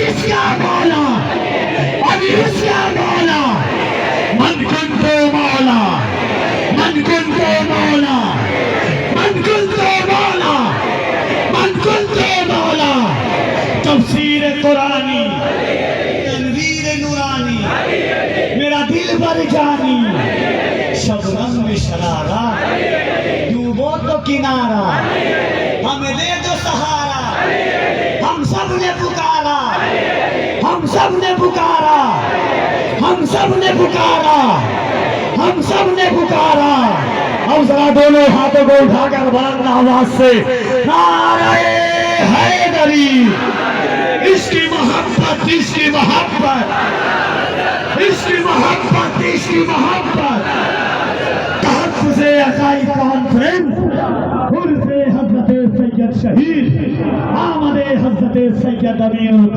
जिसका मौला अभी उसका मौला मन कुंतो मौला मन कुंतो मौला मन कुंतो मौला मन कुंतो मौला तफसीर कुरानी तनवीर नूरानी मेरा दिल भर जानी शबनम में शरारा डूबो तो किनारा हमें दे दो सहारा हम सब ने पुकारा हम सब ने पुकारा हम सब ने पुकारा हम सब ने पुकारा अब जरा दोनों हाथों को उठाकर बुलंद आवाज से नारे हैदरी इसकी मोहब्बत इसकी मोहब्बत इसकी मोहब्बत इसकी मोहब्बत तहफ़्फ़ुज़ अक़ाइद कॉन्फ्रेंस उर्फ़े हज़रत सैयद शहीद आमद हज़रत सैयद अमीरुल